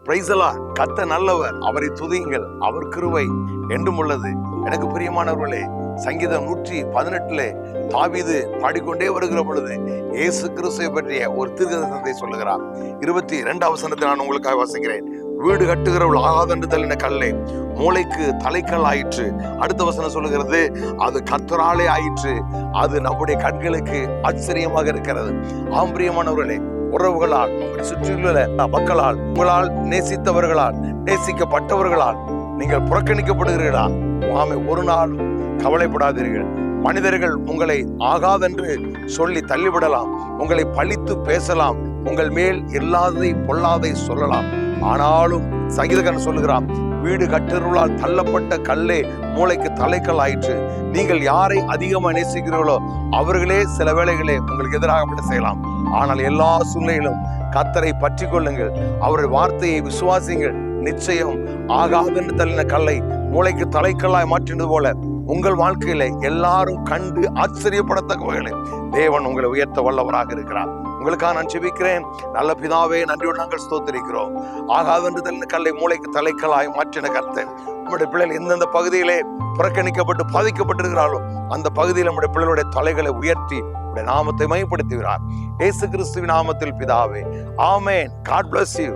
Praise the Lord. கர்த்தர் நல்லவர், அவரை துதியுங்கள், அவர் கிருபை என்றும் உள்ளது. எனக்கு பிரியமானவர்களே, சங்கீதம் 118 தாவீது பாடிக்கொண்டே வருகிற பொழுது இயேசு கிறிஸ்துவை பற்றிய ஒரு தீர்க்கதரிசனத்தை சொல்லுகிறார். 22 வசனத்தை நான் உங்களுக்காக வாசிக்கிறேன். வீடு கட்டுகிறவள் ஆகாதென்று தள்ளின கல்லே மூளைக்கு தலைக்கல் ஆயிற்று. அடுத்த வசனம் சொல்லுகிறது, அது கர்த்தராலே ஆயிற்று, அது நம்முடைய கண்களுக்கு ஆச்சரியமாக இருக்கிறது. ஆம் பிரியமானவர்களே, உறவுகளால், சுற்றியுள்ள மக்களால், உங்களால் நேசித்தவர்களால், நேசிக்கப்பட்டவர்களால் நீங்கள் புறக்கணிக்கப்படுகிறீர்களா? ஆமை, ஒரு நாள் கவலைப்படாதீர்கள். மனிதர்கள் உங்களை ஆகாதென்று சொல்லி தள்ளிவிடலாம், உங்களை பழித்து பேசலாம், உங்கள் மேல் இல்லாததை பொல்லாதை சொல்லலாம். ஆனாலும் சங்கீதக்காரன் சொல்லுகிறான், வீடு கட்டுறவளால் தள்ளப்பட்ட கல்லே மூளைக்கு தலைக்கல் ஆயிற்று. நீங்கள் யாரை அதிகமாக நேசிக்கிறீர்களோ அவர்களே சில வேளைகளே உங்களுக்கு எதிராக செய்யலாம். ஆனால் எல்லா சூழ்நிலையிலும் கர்த்தரை பற்றி கொள்ளுங்கள், அவருடைய வார்த்தையை விசுவாசிங்கள். நிச்சயம் ஆகாதென்று தள்ளின கல்லை மூளைக்கு தலைக்கல்லாய் மாற்றினது போல உங்கள் வாழ்க்கையில எல்லாரும் கண்டு ஆச்சரியப்படத்தக்க வகையில தேவன் உங்களை உயர்த்த வல்லவராக இருக்கிறார். உங்களுக்காக நான் ஜெபிக்கிறேன். நல்ல பிதாவே, நன்றியோடு நாங்கள் ஸ்தோத்திரிக்கிறோம். ஆகாதென்று தள்ளின கல்லை மூளைக்கு தலைக்கல்லாய் மாற்றின கர்த்தர் நம்முடைய பிள்ளைகள் எந்தெந்த பகுதியிலே புறக்கணிக்கப்பட்டு பாதிக்கப்பட்டிருக்கிறாரோ அந்த பகுதியில் நம்முடைய பிள்ளைகளுடைய தலைகளை உயர்த்தி நாமத்தை மையப்படுத்துகிறார். இயேசு கிறிஸ்துவின் நாமத்தில் பிதாவே, ஆமென். God bless you.